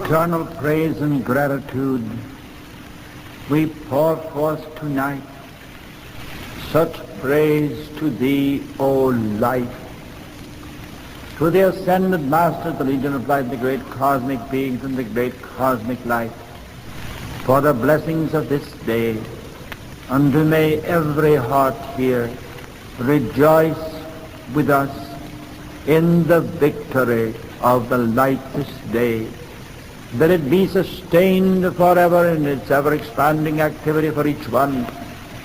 Eternal praise and gratitude we pour forth tonight, such praise to thee, O life, to the ascended Master, the Legion of Light, the great cosmic beings and the great cosmic light, for the blessings of this day, and may every heart here rejoice with us in the victory of the light this day, that it be sustained forever in its ever-expanding activity for each one,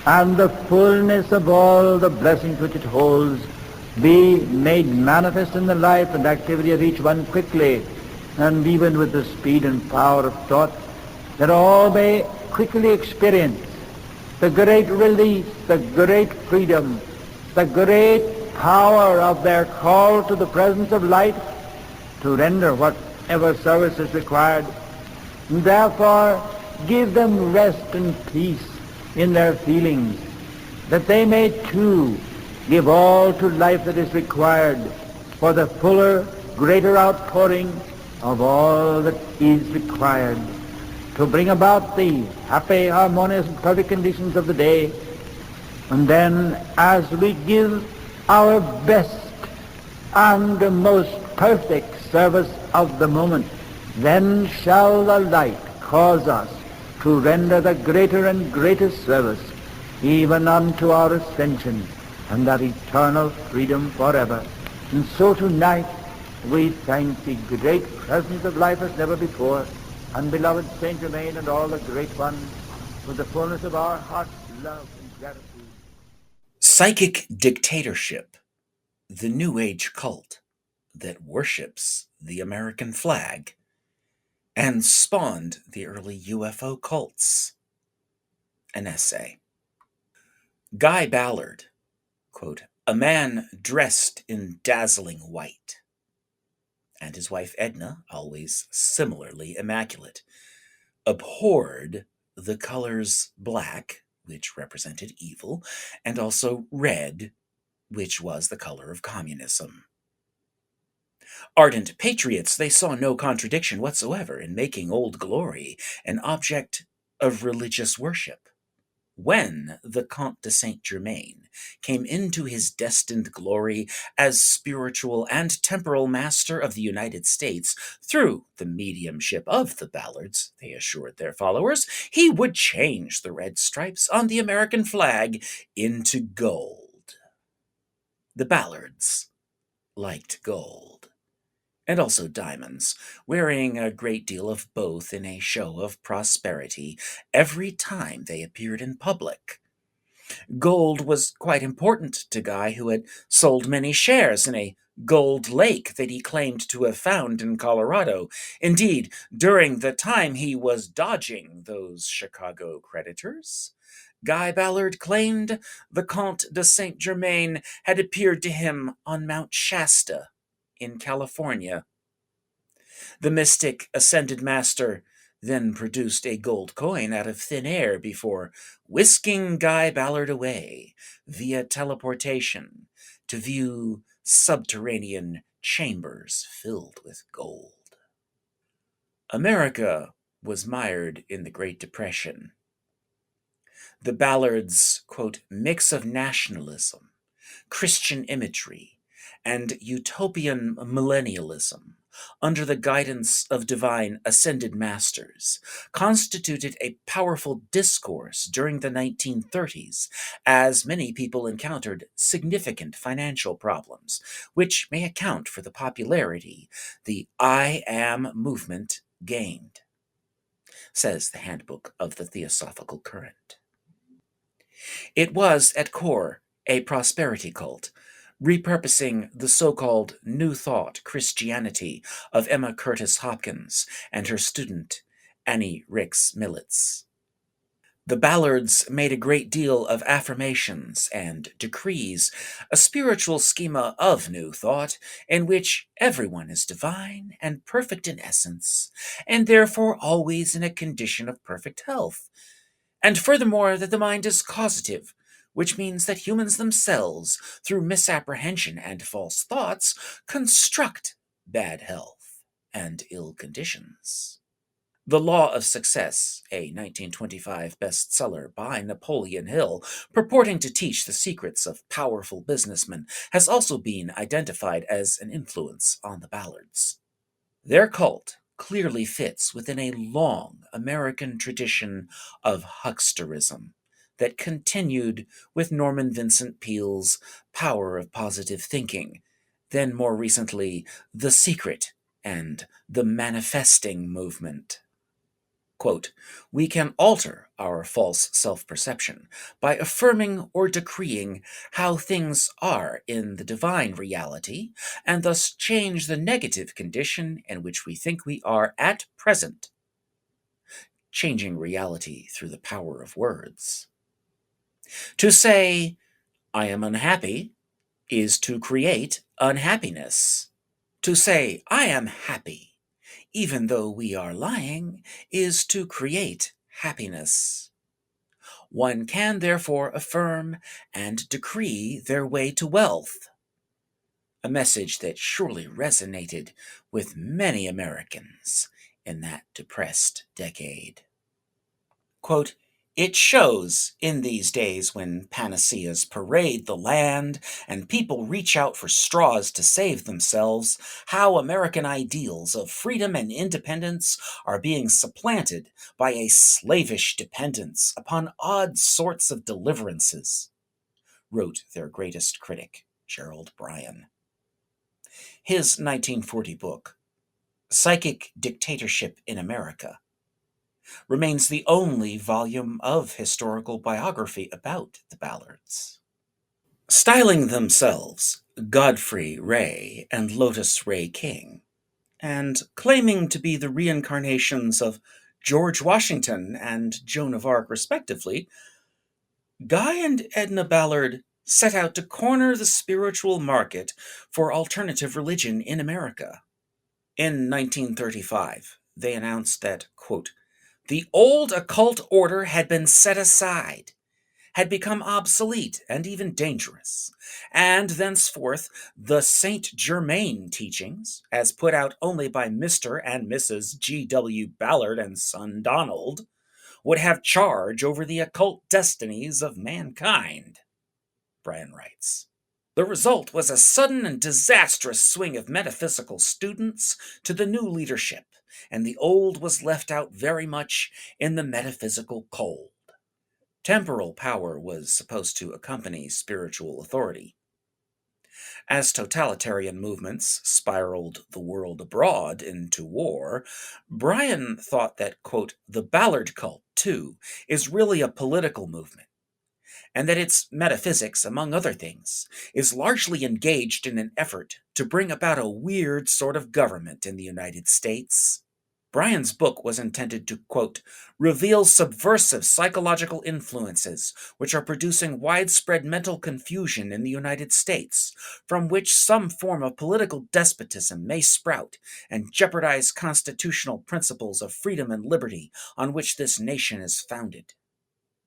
and the fullness of all the blessings which it holds be made manifest in the life and activity of each one quickly, and even with the speed and power of thought, that all may quickly experience the great release, the great freedom, the great power of their call to the presence of light to render whatever service is required. And therefore, give them rest and peace in their feelings, that they may too give all to life that is required for the fuller, greater outpouring of all that is required to bring about the happy, harmonious, and perfect conditions of the day. And then, as we give our best and most perfect service of the moment, then shall the light cause us to render the greater and greatest service, even unto our ascension and that eternal freedom forever. And so tonight we thank the great presence of life as never before, and beloved Saint Germain and all the great ones, with the fullness of our heart's love and gratitude. Psychic dictatorship, the New Age cult that worships the American flag and spawned the early UFO cults. An essay. Guy Ballard, quote, "A man dressed in dazzling white," and his wife Edna, always similarly immaculate, abhorred the colors black, which represented evil, and also red, which was the color of communism. Ardent patriots, they saw no contradiction whatsoever in making Old Glory an object of religious worship. When the Comte de Saint-Germain came into his destined glory as spiritual and temporal master of the United States through the mediumship of the Ballards, they assured their followers, he would change the red stripes on the American flag into gold. The Ballards liked gold, and also diamonds, wearing a great deal of both in a show of prosperity every time they appeared in public. Gold was quite important to Guy, who had sold many shares in a gold lake that he claimed to have found in Colorado. Indeed, during the time he was dodging those Chicago creditors, Guy Ballard claimed the Comte de Saint-Germain had appeared to him on Mount Shasta in California. The mystic ascended master then produced a gold coin out of thin air before whisking Guy Ballard away via teleportation to view subterranean chambers filled with gold. America was mired in the Great Depression. The Ballards' quote, "mix of nationalism, Christian imagery, and utopian millennialism under the guidance of divine ascended masters constituted a powerful discourse during the 1930s, as many people encountered significant financial problems, which may account for the popularity the I Am movement gained," says the Handbook of the Theosophical Current. It was, at core, a prosperity cult, repurposing the so-called New Thought Christianity of Emma Curtis Hopkins and her student, Annie Rix Millets. The Ballards made a great deal of affirmations and decrees, a spiritual schema of New Thought in which everyone is divine and perfect in essence, and therefore always in a condition of perfect health. And furthermore, that the mind is causative, which means that humans themselves, through misapprehension and false thoughts, construct bad health and ill conditions. The Law of Success, a 1925 bestseller by Napoleon Hill, purporting to teach the secrets of powerful businessmen, has also been identified as an influence on the Ballards. Their cult clearly fits within a long American tradition of hucksterism that continued with Norman Vincent Peale's Power of Positive Thinking, then more recently, The Secret and the Manifesting Movement. Quote, we can alter our false self perception by affirming or decreeing how things are in the divine reality, and thus change the negative condition in which we think we are at present, changing reality through the power of words. To say, I am unhappy, is to create unhappiness. To say, I am happy, even though we are lying, is to create happiness. One can therefore affirm and decree their way to wealth, a message that surely resonated with many Americans in that depressed decade. Quote, it shows in these days when panaceas parade the land and people reach out for straws to save themselves, how American ideals of freedom and independence are being supplanted by a slavish dependence upon odd sorts of deliverances, wrote their greatest critic, Gerald Bryan. His 1940 book, Psychic Dictatorship in America, remains the only volume of historical biography about the Ballards. Styling themselves Godfrey Ray and Lotus Ray King, and claiming to be the reincarnations of George Washington and Joan of Arc, respectively, Guy and Edna Ballard set out to corner the spiritual market for alternative religion in America. In 1935, they announced that, quote, the old occult order had been set aside, had become obsolete and even dangerous, and thenceforth the Saint Germain teachings, as put out only by Mr. and Mrs. G. W. Ballard and son Donald, would have charge over the occult destinies of mankind, Bryan writes. The result was a sudden and disastrous swing of metaphysical students to the new leadership, and the old was left out very much in the metaphysical cold. Temporal power was supposed to accompany spiritual authority. As totalitarian movements spiraled the world abroad into war, Bryan thought that, quote, the Ballard cult, too, is really a political movement, and that its metaphysics, among other things, is largely engaged in an effort to bring about a weird sort of government in the United States. Bryan's book was intended to, quote, reveal subversive psychological influences which are producing widespread mental confusion in the United States, from which some form of political despotism may sprout and jeopardize constitutional principles of freedom and liberty on which this nation is founded.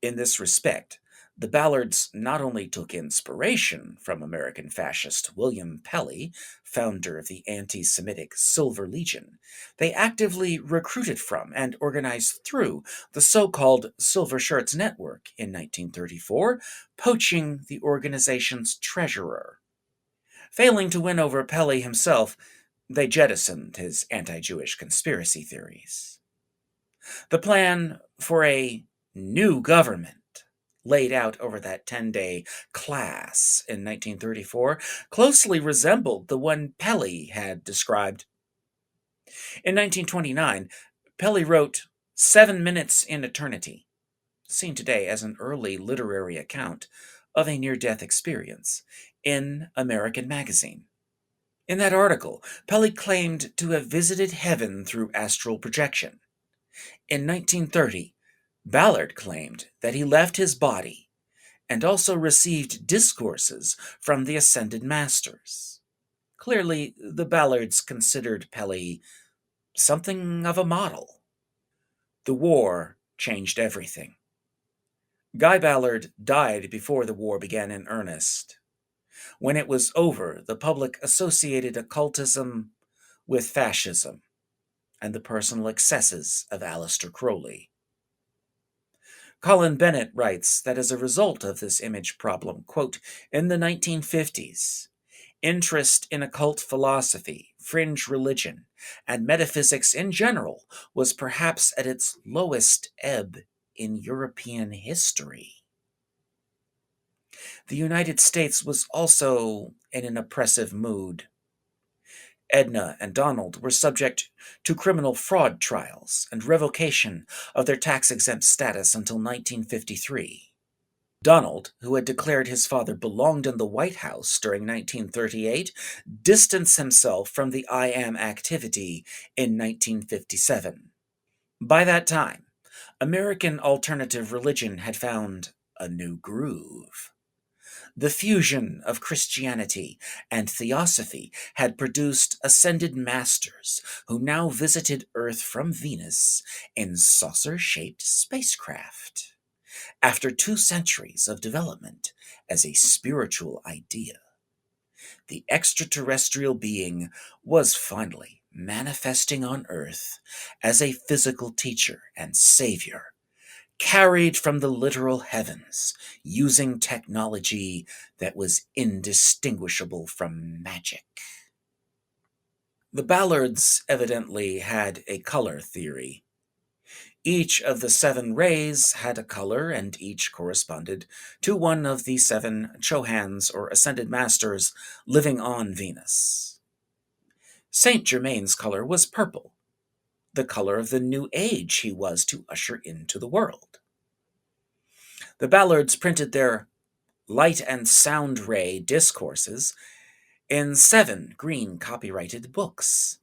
In this respect, the Ballards not only took inspiration from American fascist William Pelly, founder of the anti-Semitic Silver Legion, they actively recruited from and organized through the so-called Silver Shirts Network in 1934, poaching the organization's treasurer. Failing to win over Pelly himself, they jettisoned his anti-Jewish conspiracy theories. The plan for a new government laid out over that 10-day class in 1934 closely resembled the one Pelly had described. In 1929, Pelly wrote 7 Minutes in Eternity, seen today as an early literary account of a near-death experience, in American Magazine. In that article, Pelly claimed to have visited heaven through astral projection. In 1930, Ballard claimed that he left his body and also received discourses from the ascended masters. Clearly, the Ballards considered Pelly something of a model. The war changed everything. Guy Ballard died before the war began in earnest. When it was over, the public associated occultism with fascism, and the personal excesses of Aleister Crowley. Colin Bennett writes that as a result of this image problem, quote, in the 1950s, interest in occult philosophy, fringe religion, and metaphysics in general was perhaps at its lowest ebb in European history. The United States was also in an oppressive mood. Edna and Donald were subject to criminal fraud trials and revocation of their tax-exempt status until 1953. Donald, who had declared his father belonged in the White House during 1938, distanced himself from the I Am activity in 1957. By that time, American alternative religion had found a new groove. The fusion of Christianity and Theosophy had produced ascended masters who now visited Earth from Venus in saucer-shaped spacecraft. After 2 centuries of development as a spiritual idea, the extraterrestrial being was finally manifesting on Earth as a physical teacher and savior, carried from the literal heavens using technology that was indistinguishable from magic. The Ballards evidently had a color theory. Each of the 7 rays had a color, and each corresponded to one of the 7 Chohans or Ascended Masters living on Venus. Saint Germain's color was purple, the color of the new age he was to usher into the world. The Ballards printed their light and sound ray discourses in 7 green copyrighted books.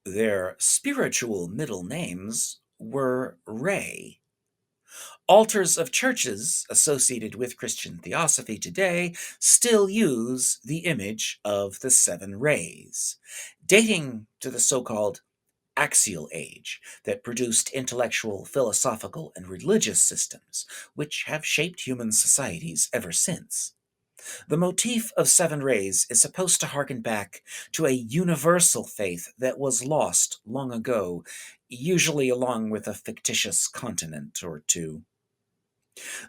Their spiritual middle names were Ray. Altars of churches associated with Christian Theosophy today still use the image of the 7 rays, dating to the so-called axial age that produced intellectual, philosophical, and religious systems, which have shaped human societies ever since. The motif of 7 rays is supposed to harken back to a universal faith that was lost long ago, usually along with a fictitious continent or 2.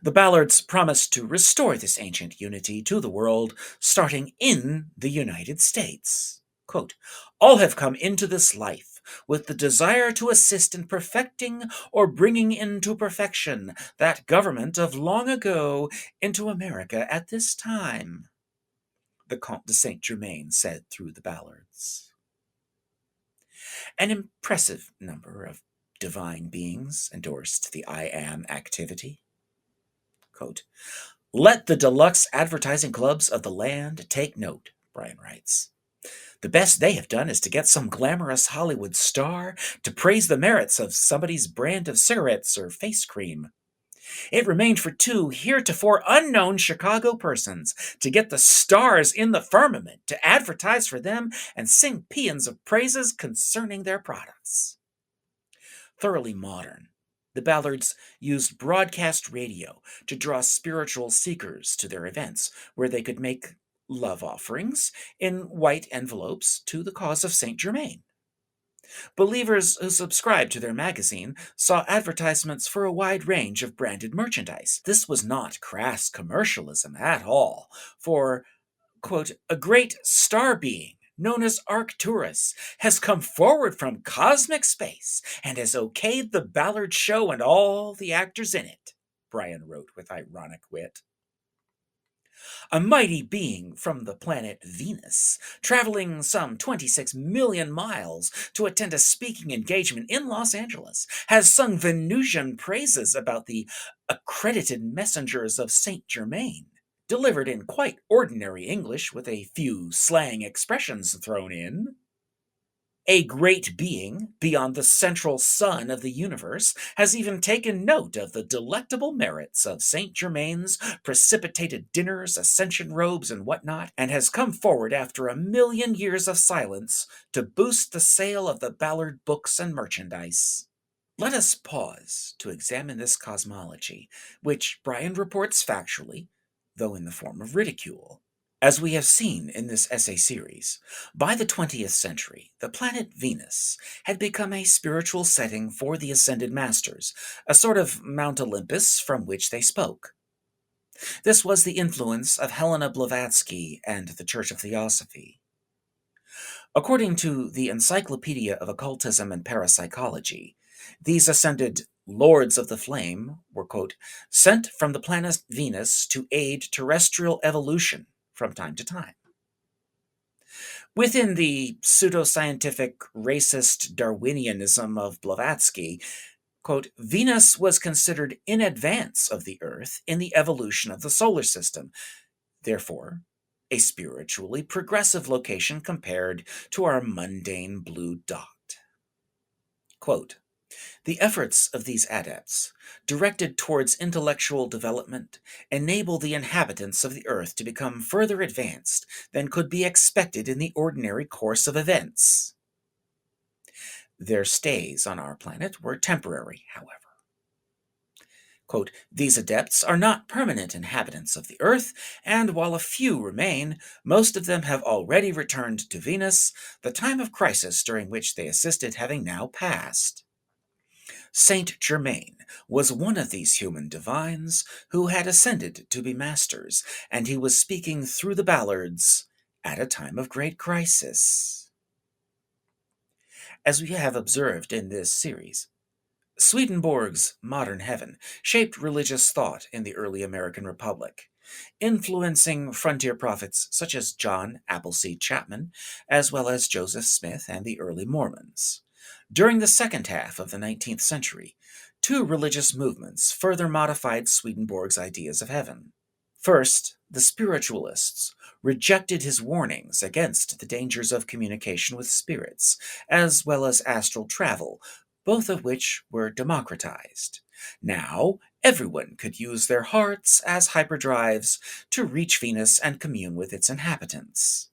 The Ballards promised to restore this ancient unity to the world, starting in the United States. Quote, all have come into this life with the desire to assist in perfecting or bringing into perfection that government of long ago into America at this time, the Comte de Saint-Germain said through the Ballards. An impressive number of divine beings endorsed the I Am activity. Quote, let the deluxe advertising clubs of the land take note, Brian writes. The best they have done is to get some glamorous Hollywood star to praise the merits of somebody's brand of cigarettes or face cream. It remained for 2 heretofore unknown Chicago persons to get the stars in the firmament to advertise for them and sing paeans of praises concerning their products. Thoroughly modern, the Ballards used broadcast radio to draw spiritual seekers to their events, where they could make love offerings in white envelopes to the cause of Saint Germain. Believers who subscribed to their magazine saw advertisements for a wide range of branded merchandise. This was not crass commercialism at all, for, quote, a great star being known as Arcturus has come forward from cosmic space and has okayed the Ballard show and all the actors in it, Brian wrote with ironic wit. A mighty being from the planet Venus, traveling some 26 million miles to attend a speaking engagement in Los Angeles, has sung Venusian praises about the accredited messengers of Saint Germain, delivered in quite ordinary English with a few slang expressions thrown in. A great being, beyond the central sun of the universe, has even taken note of the delectable merits of Saint Germain's precipitated dinners, ascension robes, and whatnot, and has come forward after 1,000,000 years of silence to boost the sale of the Ballard books and merchandise. Let us pause to examine this cosmology, which Brian reports factually, though in the form of ridicule. As we have seen in this essay series, by the 20th century, the planet Venus had become a spiritual setting for the Ascended Masters, a sort of Mount Olympus from which they spoke. This was the influence of Helena Blavatsky and the Church of Theosophy. According to the Encyclopedia of Occultism and Parapsychology, these ascended Lords of the Flame were, quote, sent from the planet Venus to aid terrestrial evolution from time to time. Within the pseudoscientific racist Darwinianism of Blavatsky, quote, Venus was considered in advance of the Earth in the evolution of the solar system, therefore, a spiritually progressive location compared to our mundane blue dot. Quote, the efforts of these adepts, directed towards intellectual development, enable the inhabitants of the earth to become further advanced than could be expected in the ordinary course of events. Their stays on our planet were temporary, however. Quote, these adepts are not permanent inhabitants of the earth, and while a few remain, most of them have already returned to Venus, the time of crisis during which they assisted having now passed. Saint Germain was one of these human divines who had ascended to be masters, and he was speaking through the Ballards at a time of great crisis. As we have observed in this series, Swedenborg's modern heaven shaped religious thought in the early American Republic, influencing frontier prophets such as John Appleseed Chapman, as well as Joseph Smith and the early Mormons. During the second half of the 19th century, two religious movements further modified Swedenborg's ideas of heaven. First, the spiritualists rejected his warnings against the dangers of communication with spirits, as well as astral travel, both of which were democratized. Now, everyone could use their hearts as hyperdrives to reach Venus and commune with its inhabitants.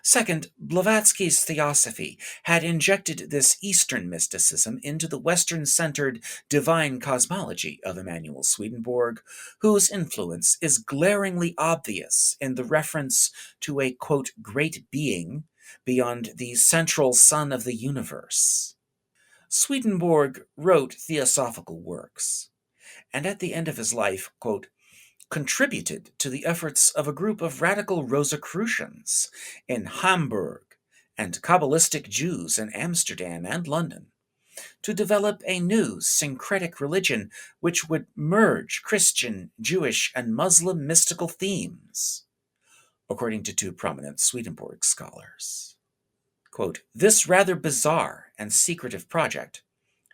Second, Blavatsky's Theosophy had injected this Eastern mysticism into the Western-centered divine cosmology of Emanuel Swedenborg, whose influence is glaringly obvious in the reference to a, quote, great being beyond the central sun of the universe. Swedenborg wrote theosophical works, and at the end of his life, quote, contributed to the efforts of a group of radical Rosicrucians in Hamburg and Kabbalistic Jews in Amsterdam and London to develop a new syncretic religion which would merge Christian, Jewish, and Muslim mystical themes, according to two prominent Swedenborg scholars. Quote, this rather bizarre and secretive project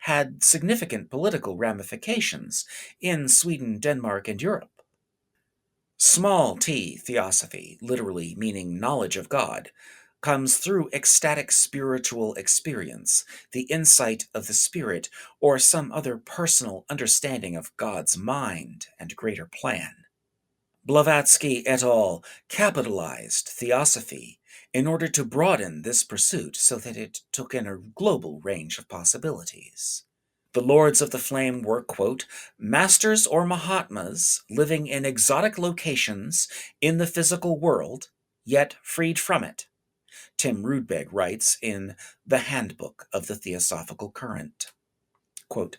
had significant political ramifications in Sweden, Denmark, and Europe. Small t theosophy, literally meaning knowledge of God, comes through ecstatic spiritual experience, the insight of the spirit, or some other personal understanding of God's mind and greater plan. Blavatsky et al. Capitalized theosophy in order to broaden this pursuit so that it took in a global range of possibilities. The Lords of the Flame were, quote, masters or Mahatmas living in exotic locations in the physical world, yet freed from it. Tim Rudbeg writes in The Handbook of the Theosophical Current. Quote,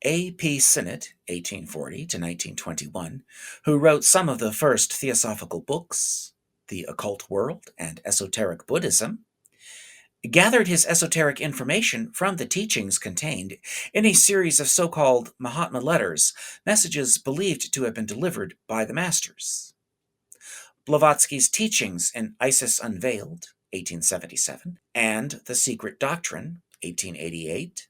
A. P. Sinnett, 1840 to 1921, who wrote some of the first theosophical books, The Occult World and Esoteric Buddhism, gathered his esoteric information from the teachings contained in a series of so-called Mahatma letters, messages believed to have been delivered by the masters. Blavatsky's teachings in Isis Unveiled, 1877, and The Secret Doctrine, 1888,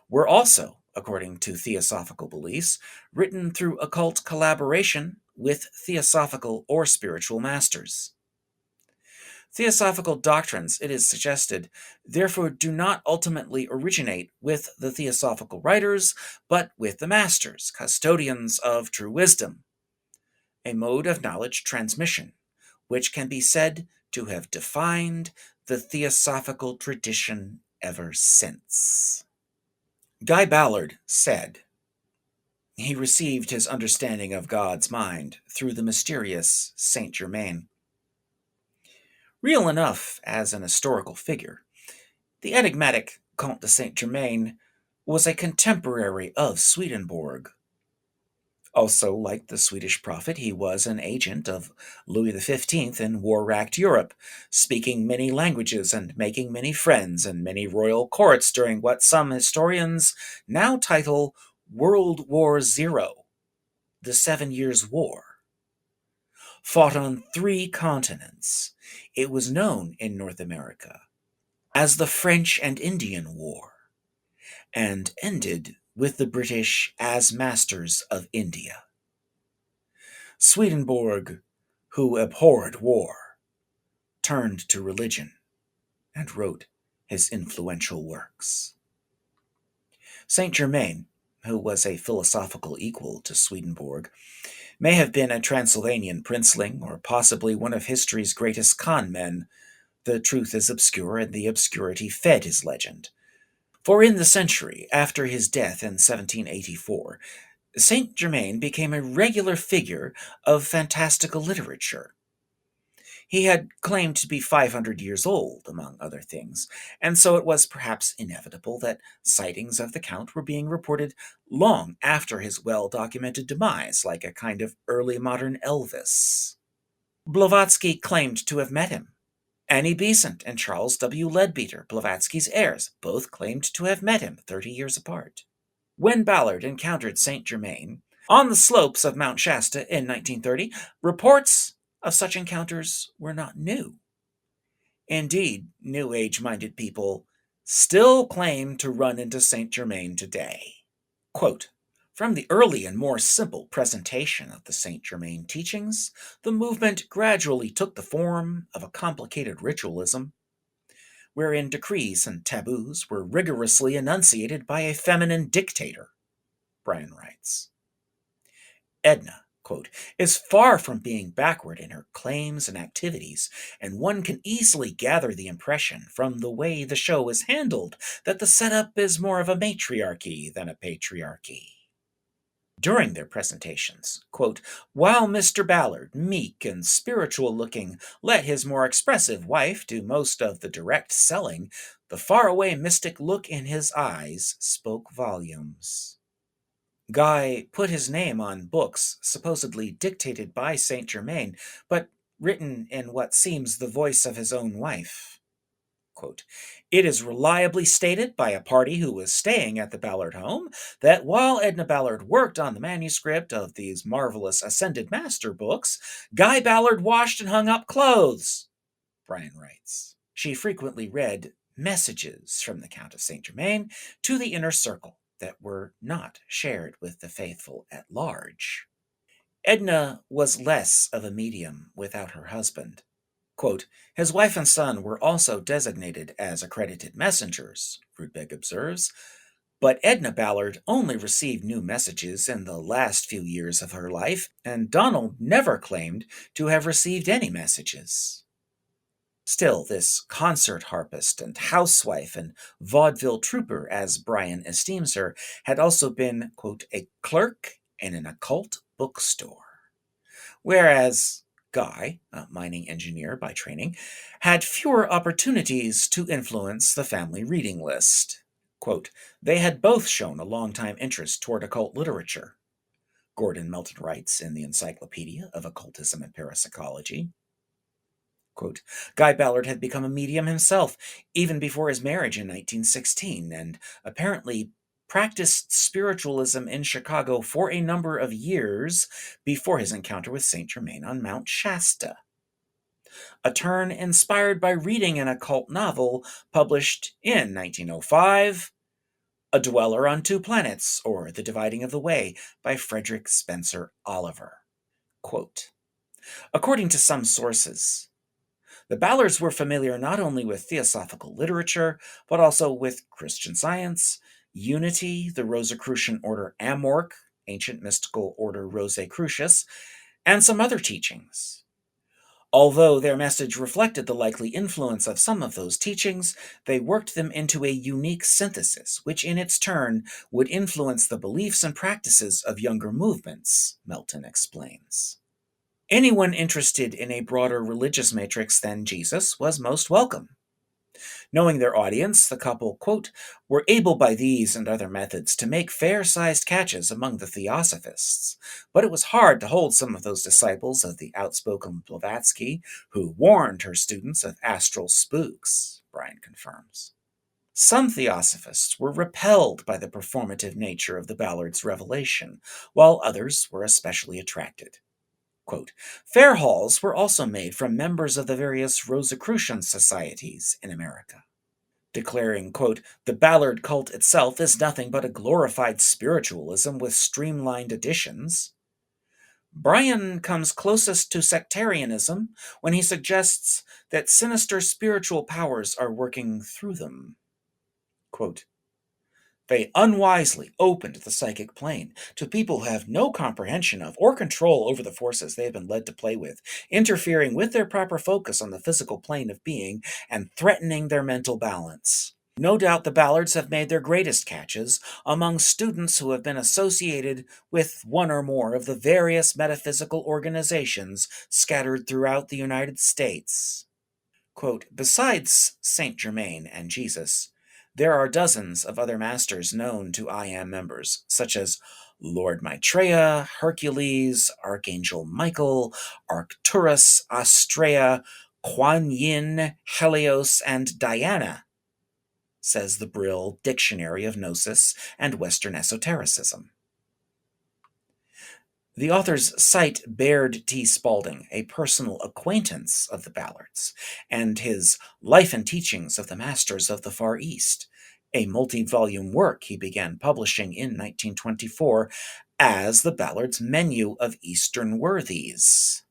were also, according to theosophical beliefs, written through occult collaboration with theosophical or spiritual masters. Theosophical doctrines, it is suggested, therefore do not ultimately originate with the theosophical writers, but with the masters, custodians of true wisdom, a mode of knowledge transmission, which can be said to have defined the theosophical tradition ever since. Guy Ballard said, he received his understanding of God's mind through the mysterious Saint Germain. Real enough as an historical figure, the enigmatic Comte de Saint-Germain was a contemporary of Swedenborg. Also, like the Swedish prophet, he was an agent of Louis XV in war-racked Europe, speaking many languages and making many friends in many royal courts during what some historians now title World War Zero, the 7 Years' War. Fought on 3 continents, it was known in North America as the French and Indian War, and ended with the British as masters of India. Swedenborg, who abhorred war, turned to religion and wrote his influential works. Saint Germain, who was a philosophical equal to Swedenborg, may have been a Transylvanian princeling or possibly one of history's greatest con men. The truth is obscure, and the obscurity fed his legend. For in the century after his death in 1784, Saint Germain became a regular figure of fantastical literature. He had claimed to be 500 years old, among other things, and so it was perhaps inevitable that sightings of the Count were being reported long after his well-documented demise, like a kind of early modern Elvis. Blavatsky claimed to have met him. Annie Besant and Charles W. Leadbeater, Blavatsky's heirs, both claimed to have met him 30 years apart. When Ballard encountered Saint Germain on the slopes of Mount Shasta in 1930, reports of such encounters were not new. Indeed, New Age-minded people still claim to run into Saint Germain today. Quote, "From the early and more simple presentation of the Saint Germain teachings, the movement gradually took the form of a complicated ritualism, wherein decrees and taboos were rigorously enunciated by a feminine dictator," Bryan writes. Edna, quote, "is far from being backward in her claims and activities, and one can easily gather the impression from the way the show is handled that the setup is more of a matriarchy than a patriarchy." During their presentations, quote, "while Mr. Ballard, meek and spiritual-looking, let his more expressive wife do most of the direct selling, the faraway mystic look in his eyes spoke volumes." Guy put his name on books supposedly dictated by Saint Germain, but written in what seems the voice of his own wife. Quote, "It is reliably stated by a party who was staying at the Ballard home that while Edna Ballard worked on the manuscript of these marvelous Ascended Master books, Guy Ballard washed and hung up clothes," Bryan writes. She frequently read messages from the Count of Saint Germain to the inner circle that were not shared with the faithful at large. Edna was less of a medium without her husband. Quote, "His wife and son were also designated as accredited messengers," Rudbeck observes, "but Edna Ballard only received new messages in the last few years of her life, and Donald never claimed to have received any messages." Still, this concert harpist and housewife and vaudeville trooper, as Bryan esteems her, had also been, quote, "a clerk in an occult bookstore," whereas Guy, a mining engineer by training, had fewer opportunities to influence the family reading list. Quote, "They had both shown a long-time interest toward occult literature," Gordon Melton writes in the Encyclopedia of Occultism and Parapsychology. Quote, "Guy Ballard had become a medium himself, even before his marriage in 1916, and apparently practiced spiritualism in Chicago for a number of years before his encounter with Saint Germain on Mount Shasta, a turn inspired by reading an occult novel published in 1905, A Dweller on Two Planets, or The Dividing of the Way, by Frederick Spencer Oliver. Quote, "According to some sources, the Ballards were familiar not only with theosophical literature, but also with Christian Science, Unity, the Rosicrucian order Amorc, ancient mystical order Rosicrucius, and some other teachings. Although their message reflected the likely influence of some of those teachings, they worked them into a unique synthesis, which in its turn would influence the beliefs and practices of younger movements," Melton explains. Anyone interested in a broader religious matrix than Jesus was most welcome. Knowing their audience, the couple, quote, were able by these and other methods to make fair-sized catches among the Theosophists, but it was hard to hold some of those disciples of the outspoken Blavatsky who warned her students of astral spooks, Bryan confirms. Some Theosophists were repelled by the performative nature of the Ballard's revelation, while others were especially attracted. Quote, fair halls were also made from members of the various Rosicrucian societies in America, declaring, quote, the Ballard cult itself is nothing but a glorified spiritualism with streamlined additions. Bryan comes closest to sectarianism when he suggests that sinister spiritual powers are working through them. Quote, they unwisely opened the psychic plane to people who have no comprehension of or control over the forces they have been led to play with, interfering with their proper focus on the physical plane of being and threatening their mental balance. No doubt the Ballards have made their greatest catches among students who have been associated with one or more of the various metaphysical organizations scattered throughout the United States. Quote, besides Saint Germain and Jesus, there are dozens of other masters known to I Am members, such as Lord Maitreya, Hercules, Archangel Michael, Arcturus, Astrea, Kuan Yin, Helios, and Diana, says the Brill Dictionary of Gnosis and Western Esotericism. The authors cite Baird T. Spalding, a personal acquaintance of the Ballards, and his Life and Teachings of the Masters of the Far East, a multi-volume work he began publishing in 1924 as the Ballards' Menu of Eastern Worthies.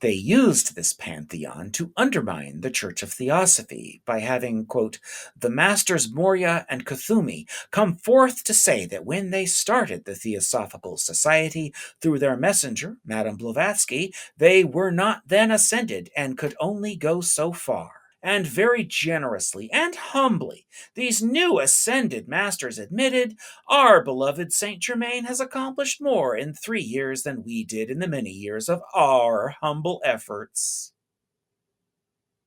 They used this pantheon to undermine the Church of Theosophy by having, quote, the Masters Morya and Kuthumi come forth to say that when they started the Theosophical Society through their messenger, Madame Blavatsky, they were not then ascended and could only go so far. And very generously and humbly, these new ascended masters admitted, our beloved Saint Germain has accomplished more in 3 years than we did in the many years of our humble efforts.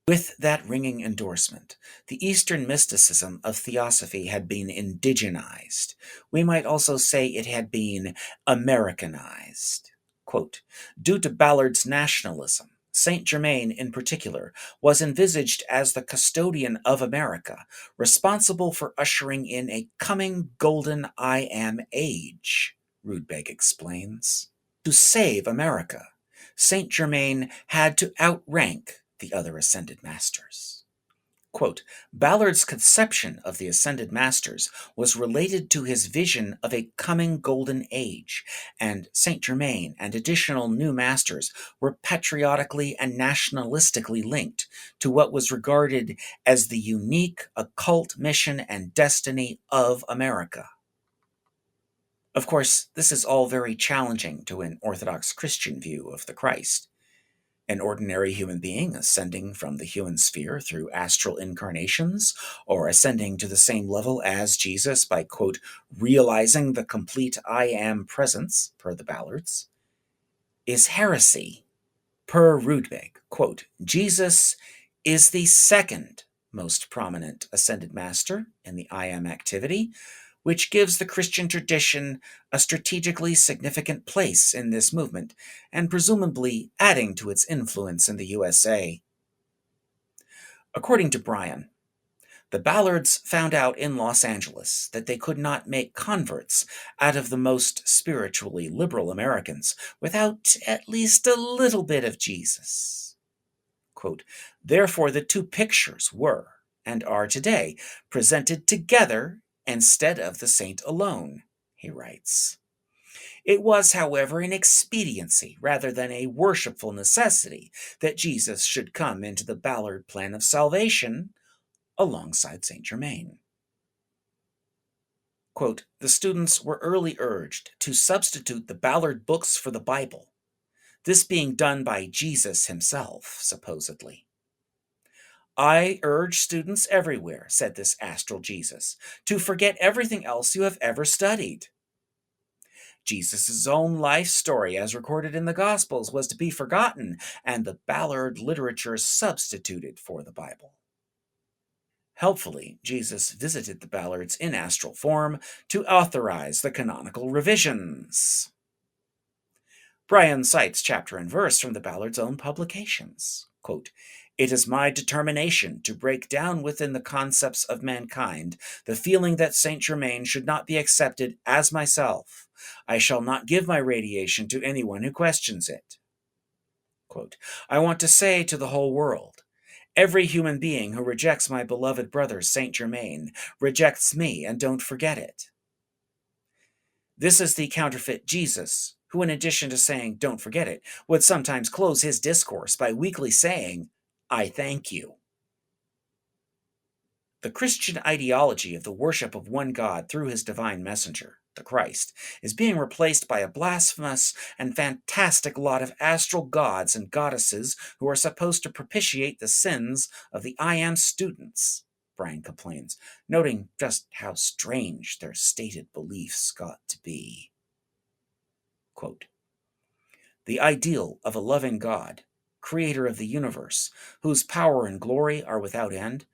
With that ringing endorsement, the Eastern mysticism of Theosophy had been indigenized. We might also say it had been Americanized. Quote, due to Ballard's nationalism, Saint Germain, in particular, was envisaged as the custodian of America, responsible for ushering in a coming golden I Am age, Rudbeck explains. To save America, Saint Germain had to outrank the other ascended masters. Quote, Ballard's conception of the ascended masters was related to his vision of a coming golden age, and Saint Germain and additional new masters were patriotically and nationalistically linked to what was regarded as the unique occult mission and destiny of America. Of course, this is all very challenging to an Orthodox Christian view of the Christ. An ordinary human being ascending from the human sphere through astral incarnations, or ascending to the same level as Jesus by, quote, realizing the complete I Am presence, per the Ballards, is heresy. Per Rudbeck, quote, Jesus is the second most prominent ascended master in the I Am activity, which gives the Christian tradition a strategically significant place in this movement, and presumably adding to its influence in the USA. According to Bryan, the Ballards found out in Los Angeles that they could not make converts out of the most spiritually liberal Americans without at least a little bit of Jesus. Quote, therefore, the two pictures were, and are today, presented together instead of the saint alone, he writes. It was, however, an expediency rather than a worshipful necessity that Jesus should come into the Ballard plan of salvation alongside Saint Germain. Quote, the students were early urged to substitute the Ballard books for the Bible, this being done by Jesus himself, supposedly. I urge students everywhere, said this astral Jesus, to forget everything else you have ever studied. Jesus' own life story, as recorded in the Gospels, was to be forgotten, and the Ballard literature substituted for the Bible. Helpfully, Jesus visited the Ballards in astral form to authorize the canonical revisions. Bryan cites chapter and verse from the Ballards' own publications. Quote, "It is my determination to break down within the concepts of mankind the feeling that Saint Germain should not be accepted as myself. I shall not give my radiation to anyone who questions it." Quote, "I want to say to the whole world, every human being who rejects my beloved brother Saint Germain rejects me, and don't forget it." This is the counterfeit Jesus, who, in addition to saying, "Don't forget it," would sometimes close his discourse by weakly saying, "I thank you." The Christian ideology of the worship of one God through his divine messenger, the Christ, is being replaced by a blasphemous and fantastic lot of astral gods and goddesses who are supposed to propitiate the sins of the I Am students, Bryan complains, noting just how strange their stated beliefs got to be. Quote, "The ideal of a loving God, creator of the universe, whose power and glory are without end,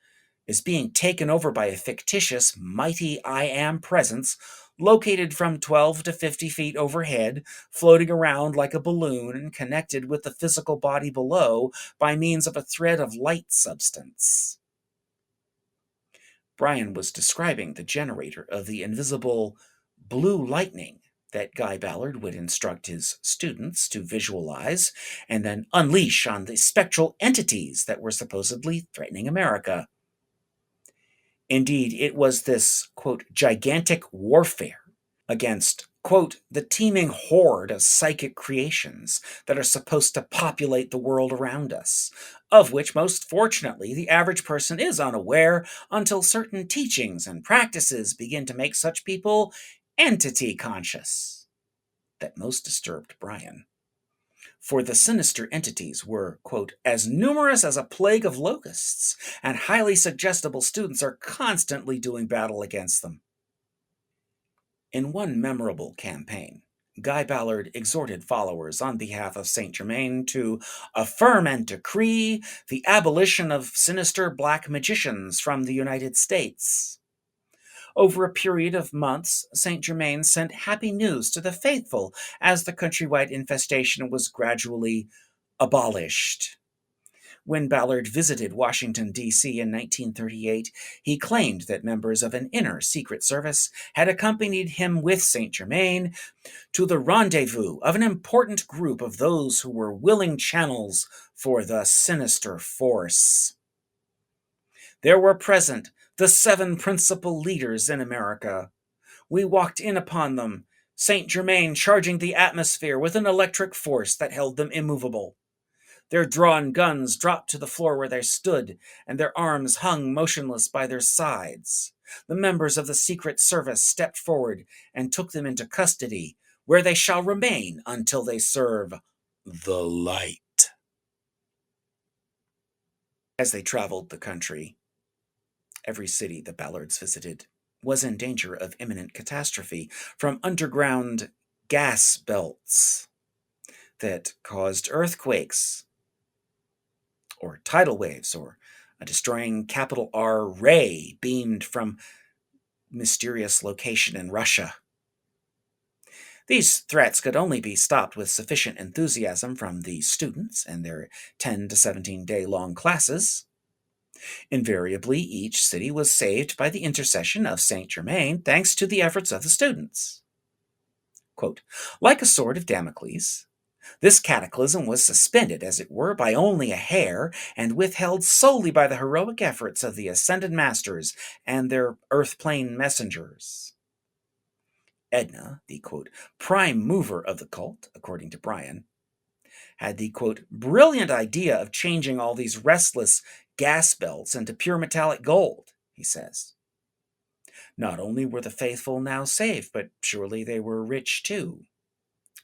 is being taken over by a fictitious, mighty I Am presence located from 12 to 50 feet overhead, floating around like a balloon and connected with the physical body below by means of a thread of light substance." Bryan was describing the generator of the invisible blue lightning that Guy Ballard would instruct his students to visualize and then unleash on the spectral entities that were supposedly threatening America. Indeed, it was this, quote, "gigantic warfare" against, quote, "the teeming horde of psychic creations that are supposed to populate the world around us, of which, most fortunately, the average person is unaware until certain teachings and practices begin to make such people entity conscious," that most disturbed Bryan. For the sinister entities were, quote, "as numerous as a plague of locusts, and highly suggestible students are constantly doing battle against them." In one memorable campaign, Guy Ballard exhorted followers on behalf of Saint Germain to affirm and decree the abolition of sinister black magicians from the United States. Over a period of months, Saint Germain sent happy news to the faithful as the countrywide infestation was gradually abolished. When Ballard visited Washington, D.C. in 1938, he claimed that members of an inner secret service had accompanied him with Saint Germain to the rendezvous of an important group of those who were willing channels for the sinister force. There were present the 7 principal leaders in America. We walked in upon them, Saint Germain charging the atmosphere with an electric force that held them immovable. Their drawn guns dropped to the floor where they stood, and their arms hung motionless by their sides. The members of the Secret Service stepped forward and took them into custody, where they shall remain until they serve the light. As they traveled the country, every city the Ballards visited was in danger of imminent catastrophe from underground gas belts that caused earthquakes, or tidal waves, or a destroying capital R ray beamed from mysterious location in Russia. These threats could only be stopped with sufficient enthusiasm from the students and their 10 to 17-day long classes. Invariably, each city was saved by the intercession of Saint Germain thanks to the efforts of the students. Quote, "Like a sword of Damocles, this cataclysm was suspended, as it were, by only a hair, and withheld solely by the heroic efforts of the ascended masters and their earth-plane messengers." Edna, the, quote, "prime mover of the cult," according to Bryan, had the, quote, "brilliant idea of changing all these restless gas belts into pure metallic gold," he says. Not only were the faithful now saved, but surely they were rich too.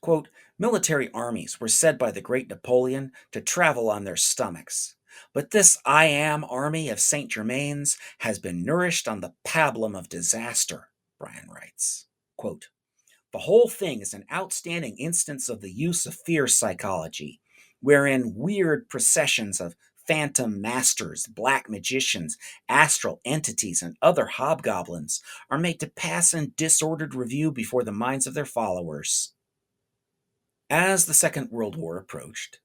Quote, "Military armies were said by the great Napoleon to travel on their stomachs. But this I Am army of Saint Germain's has been nourished on the pablum of disaster," Bryan writes. Quote, The whole thing is an outstanding instance of the use of fear psychology, wherein weird processions of phantom masters, black magicians, astral entities, and other hobgoblins are made to pass in disordered review before the minds of their followers. As the Second World War approached,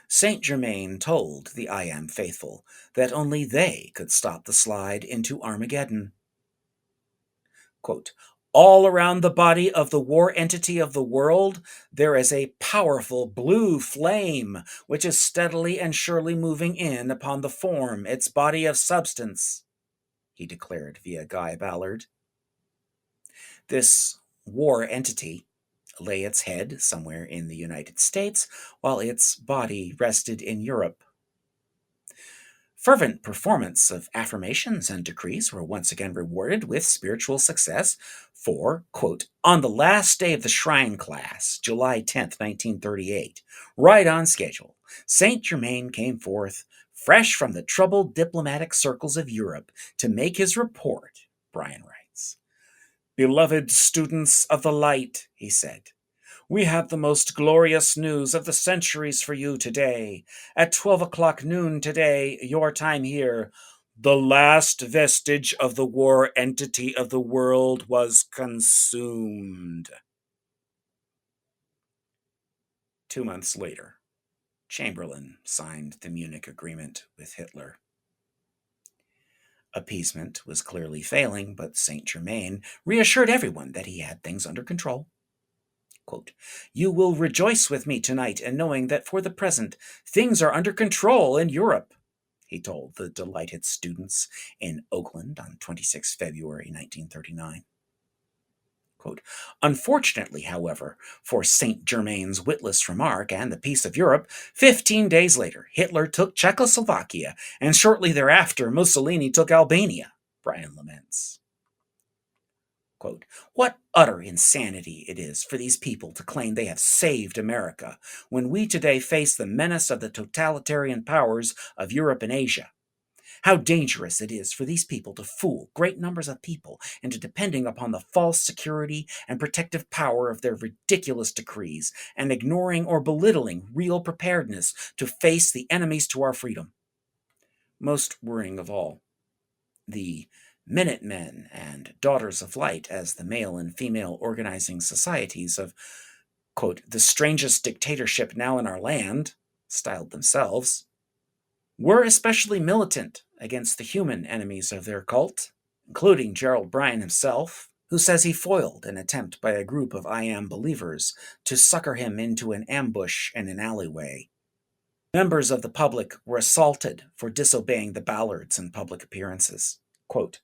Saint Germain told the I Am faithful that only they could stop the slide into Armageddon. Quote, all around the body of the war entity of the world, there is a powerful blue flame, which is steadily and surely moving in upon the form, its body of substance, he declared via Guy Ballard. This war entity lay its head somewhere in the United States, while its body rested in Europe. Fervent performance of affirmations and decrees were once again rewarded with spiritual success for, quote, on the last day of the Shrine class, July 10th, 1938, right on schedule, Saint Germain came forth, fresh from the troubled diplomatic circles of Europe, to make his report, Brian writes. Beloved students of the light, he said, we have the most glorious news of the centuries for you today. At 12 o'clock noon today, your time here, the last vestige of the war entity of the world was consumed. 2 months later, Chamberlain signed the Munich Agreement with Hitler. Appeasement was clearly failing, but Saint Germain reassured everyone that he had things under control. Quote, you will rejoice with me tonight in knowing that for the present things are under control in Europe, he told the delighted students in Oakland on 26 February 1939. Quote, unfortunately, however, for Saint Germain's witless remark and the peace of Europe, 15 days later, Hitler took Czechoslovakia, and shortly thereafter, Mussolini took Albania, Brian laments. Quote, what utter insanity it is for these people to claim they have saved America when we today face the menace of the totalitarian powers of Europe and Asia. How dangerous it is for these people to fool great numbers of people into depending upon the false security and protective power of their ridiculous decrees and ignoring or belittling real preparedness to face the enemies to our freedom. Most worrying of all, the Minutemen and Daughters of Light, as the male and female organizing societies of, quote, the strangest dictatorship now in our land, styled themselves, were especially militant against the human enemies of their cult, including Gerald Bryan himself, who says he foiled an attempt by a group of I Am believers to sucker him into an ambush in an alleyway. Members of the public were assaulted for disobeying the Ballards in public appearances. Quote,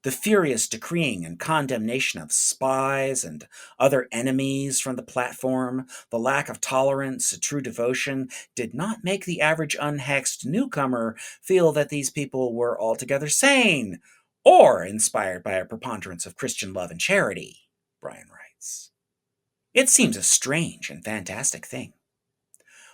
the furious decreeing and condemnation of spies and other enemies from the platform, the lack of tolerance, true devotion, did not make the average unhexed newcomer feel that these people were altogether sane or inspired by a preponderance of Christian love and charity, Brian writes. It seems a strange and fantastic thing.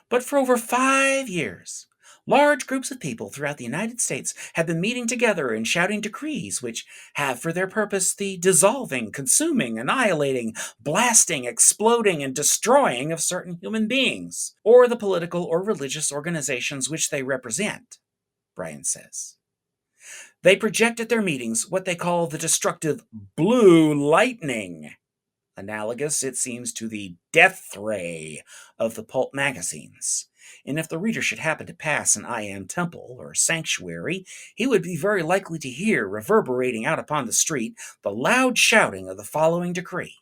But for over 5 years, large groups of people throughout the United States have been meeting together and shouting decrees which have for their purpose the dissolving, consuming, annihilating, blasting, exploding, and destroying of certain human beings, or the political or religious organizations which they represent, Brian says. They project at their meetings what they call the destructive blue lightning, analogous, it seems, to the death ray of the pulp magazines. And if the reader should happen to pass an I Am temple or sanctuary, he would be very likely to hear, reverberating out upon the street, the loud shouting of the following decree.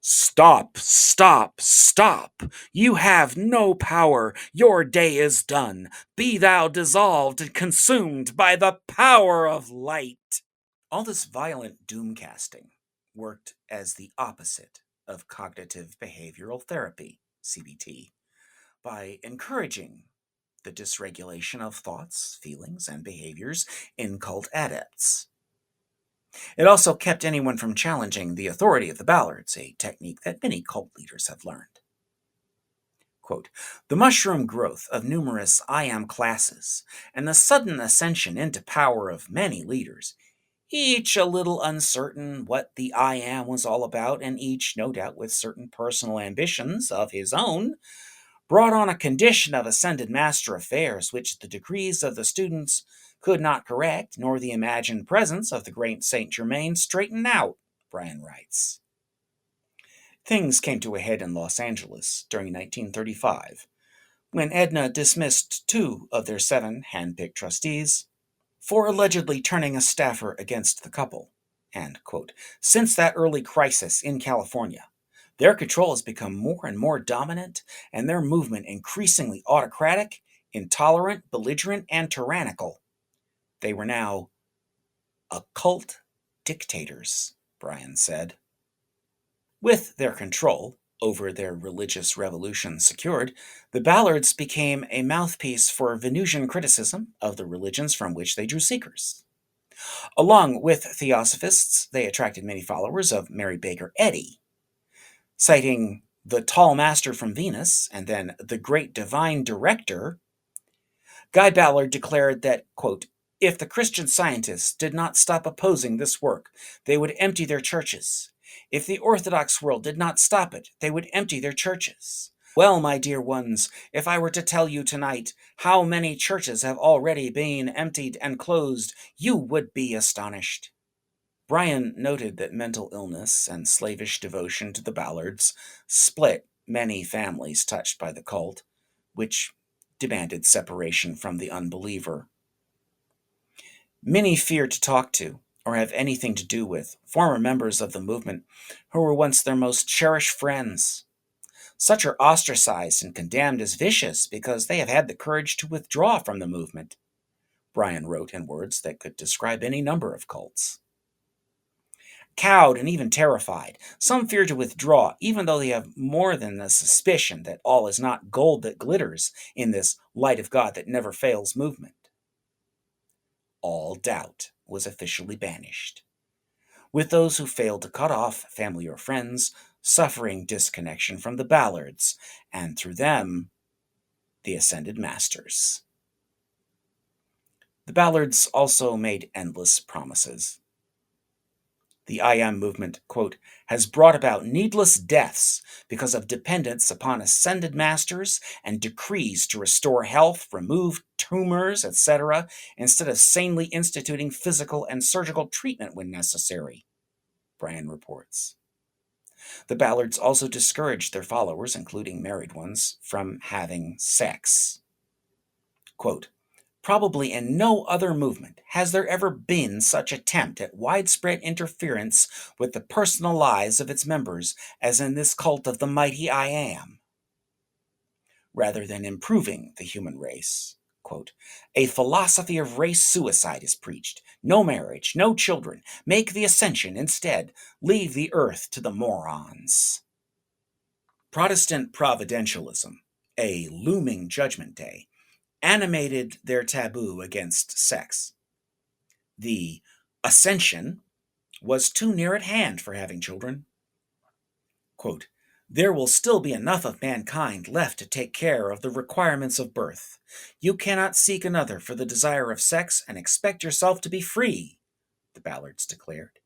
Stop, stop, stop! You have no power. Your day is done. Be thou dissolved and consumed by the power of light. All this violent doom-casting worked as the opposite of cognitive behavioral therapy, CBT, by encouraging the dysregulation of thoughts, feelings, and behaviors in cult adepts. It also kept anyone from challenging the authority of the Ballards, a technique that many cult leaders have learned. Quote, the mushroom growth of numerous I Am classes and the sudden ascension into power of many leaders each a little uncertain what the I am was all about, and each, no doubt, with certain personal ambitions of his own, brought on a condition of ascended master affairs which the decrees of the students could not correct, nor the imagined presence of the great Saint Germain straighten out, Bryan writes. Things came to a head in Los Angeles during 1935, when Edna dismissed 2 of their 7 hand-picked trustees for allegedly turning a staffer against the couple. And, quote, since that early crisis in California, their control has become more and more dominant, and their movement increasingly autocratic, intolerant, belligerent, and tyrannical. They were now occult dictators, Bryan said. With their control over their religious revolution secured, the Ballards became a mouthpiece for Venusian criticism of the religions from which they drew seekers. Along with theosophists, they attracted many followers of Mary Baker Eddy, citing the tall master from Venus and then the great divine director. Guy Ballard declared that, quote, if the Christian Scientists did not stop opposing this work, they would empty their churches. If the Orthodox world did not stop it, they would empty their churches. Well, my dear ones, if I were to tell you tonight how many churches have already been emptied and closed, you would be astonished. Bryan noted that mental illness and slavish devotion to the Ballards split many families touched by the cult, which demanded separation from the unbeliever. Many fear to talk to or have anything to do with former members of the movement who were once their most cherished friends. Such are ostracized and condemned as vicious because they have had the courage to withdraw from the movement, Bryan wrote in words that could describe any number of cults. Cowed and even terrified, some fear to withdraw, even though they have more than the suspicion that all is not gold that glitters in this light of God that never fails movement. All doubt was officially banished, with those who failed to cut off family or friends suffering disconnection from the Ballards, and through them, the ascended masters. The Ballards also made endless promises. The I Am movement, quote, has brought about needless deaths because of dependence upon ascended masters and decrees to restore health, remove tumors, etc., instead of sanely instituting physical and surgical treatment when necessary, Bryan reports. The Ballards also discouraged their followers, including married ones, from having sex. Quote, probably in no other movement has there ever been such attempt at widespread interference with the personal lives of its members as in this cult of the mighty I Am. Rather than improving the human race, quote, a philosophy of race suicide is preached. No marriage, no children. Make the ascension instead. Leave the earth to the morons. Protestant providentialism, a looming judgment day, animated their taboo against sex. The ascension was too near at hand for having children. Quote, there will still be enough of mankind left to take care of the requirements of birth. You cannot seek another for the desire of sex and expect yourself to be free, the Ballards declared.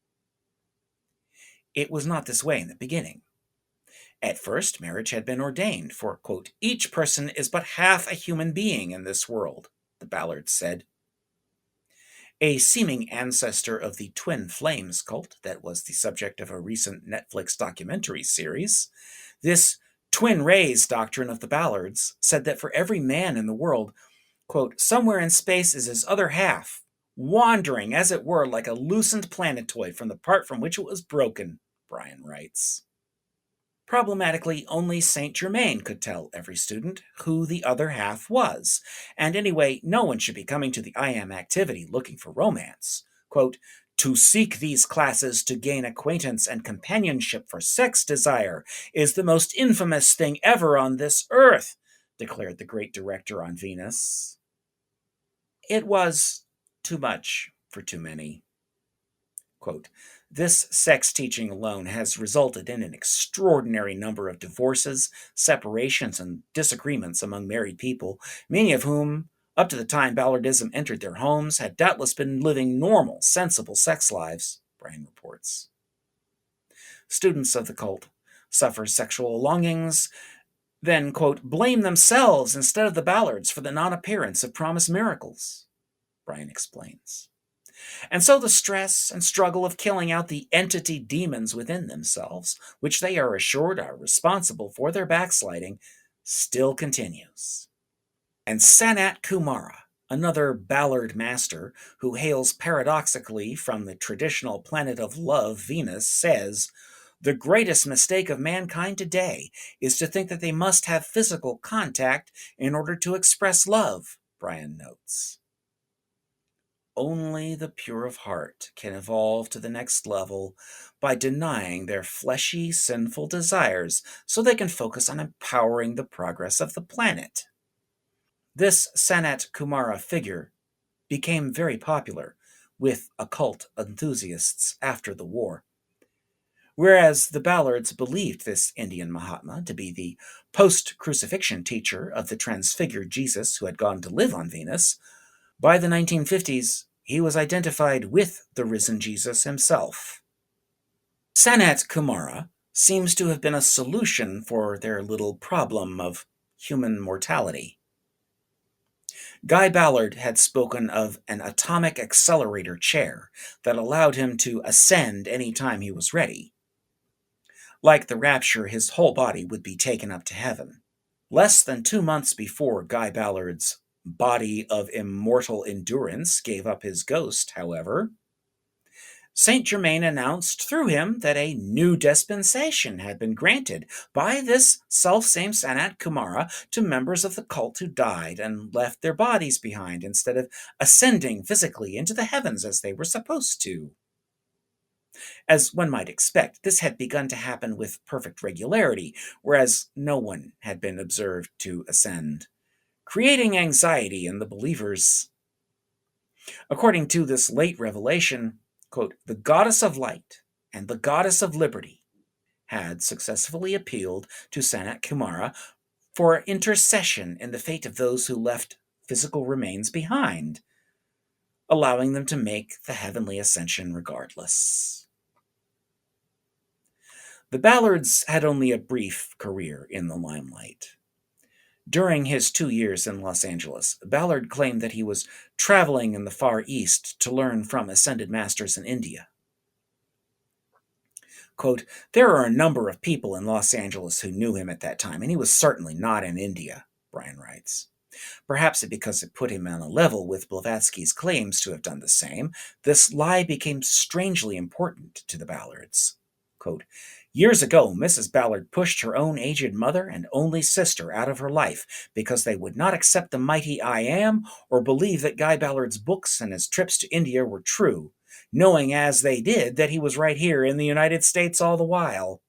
It was not this way in the beginning. At first, marriage had been ordained, for, quote, each person is but half a human being in this world, the Ballards said. A seeming ancestor of the Twin Flames cult that was the subject of a recent Netflix documentary series, this twin rays doctrine of the Ballards said that for every man in the world, quote, somewhere in space is his other half, wandering, as it were, like a loosened planetoid from the part from which it was broken, Bryan writes. Problematically, only Saint Germain could tell every student who the other half was, and anyway, no one should be coming to the I Am activity looking for romance. Quote, to seek these classes to gain acquaintance and companionship for sex desire is the most infamous thing ever on this earth, declared the great director on Venus. It was too much for too many. Quote, this sex teaching alone has resulted in an extraordinary number of divorces, separations, and disagreements among married people, many of whom up to the time Ballardism entered their homes, had doubtless been living normal, sensible sex lives, Bryan reports. Students of the cult suffer sexual longings, then, quote, blame themselves instead of the Ballards for the non-appearance of promised miracles, Bryan explains. And so the stress and struggle of killing out the entity demons within themselves, which they are assured are responsible for their backsliding, still continues. And Sanat Kumara, another Ballard master who hails paradoxically from the traditional planet of love, Venus, says, the greatest mistake of mankind today is to think that they must have physical contact in order to express love, Bryan notes. Only the pure of heart can evolve to the next level by denying their fleshy, sinful desires so they can focus on empowering the progress of the planet. This Sanat Kumara figure became very popular with occult enthusiasts after the war. Whereas the Ballards believed this Indian Mahatma to be the post-crucifixion teacher of the transfigured Jesus who had gone to live on Venus, by the 1950s, he was identified with the risen Jesus himself. Sanat Kumara seems to have been a solution for their little problem of human mortality. Guy Ballard had spoken of an atomic accelerator chair that allowed him to ascend any time he was ready. Like the rapture, his whole body would be taken up to heaven. Less than 2 months before Guy Ballard's body of immortal endurance gave up his ghost, however, Saint Germain announced through him that a new dispensation had been granted by this selfsame Sanat Kumara to members of the cult who died and left their bodies behind instead of ascending physically into the heavens as they were supposed to. As one might expect, this had begun to happen with perfect regularity, whereas no one had been observed to ascend, creating anxiety in the believers. According to this late revelation, quote, the goddess of light and the goddess of liberty had successfully appealed to Sanat Kumara for intercession in the fate of those who left physical remains behind, allowing them to make the heavenly ascension regardless. The Ballards had only a brief career in the limelight. During his 2 years in Los Angeles, Ballard claimed that he was traveling in the Far East to learn from ascended masters in India. Quote, there are a number of people in Los Angeles who knew him at that time, and he was certainly not in India, Bryan writes. Perhaps because it put him on a level with Blavatsky's claims to have done the same, this lie became strangely important to the Ballards. Quote, years ago, Mrs. Ballard pushed her own aged mother and only sister out of her life because they would not accept the mighty I Am or believe that Guy Ballard's books and his trips to India were true, knowing as they did that he was right here in the United States all the while.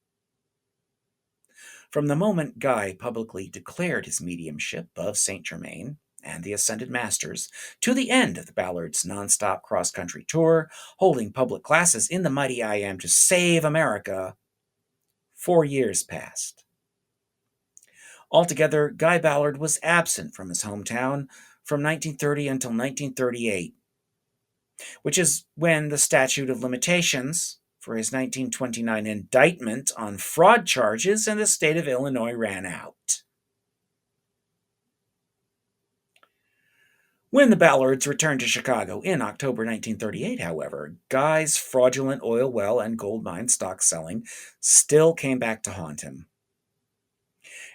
From the moment Guy publicly declared his mediumship of Saint Germain and the Ascended Masters to the end of the Ballards' nonstop cross-country tour, holding public classes in the mighty I Am to save America, 4 years passed. Altogether, Guy Ballard was absent from his hometown from 1930 until 1938, which is when the statute of limitations for his 1929 indictment on fraud charges in the state of Illinois ran out. When the Ballards returned to Chicago in October 1938, however, Guy's fraudulent oil well and gold mine stock selling still came back to haunt him.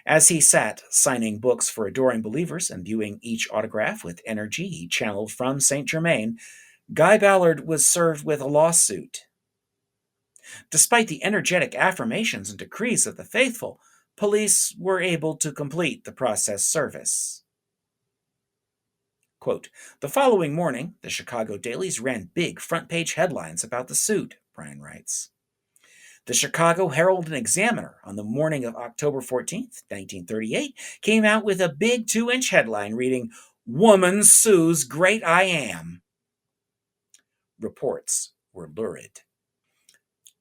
As he sat signing books for adoring believers, imbuing each autograph with energy he channeled from Saint Germain, Guy Ballard was served with a lawsuit. Despite the energetic affirmations and decrees of the faithful, police were able to complete the process service. Quote, the following morning, the Chicago dailies ran big front-page headlines about the suit, Bryan writes. The Chicago Herald and Examiner, on the morning of October 14th, 1938, came out with a big 2-inch headline reading, Woman Sues Great I Am. Reports were lurid.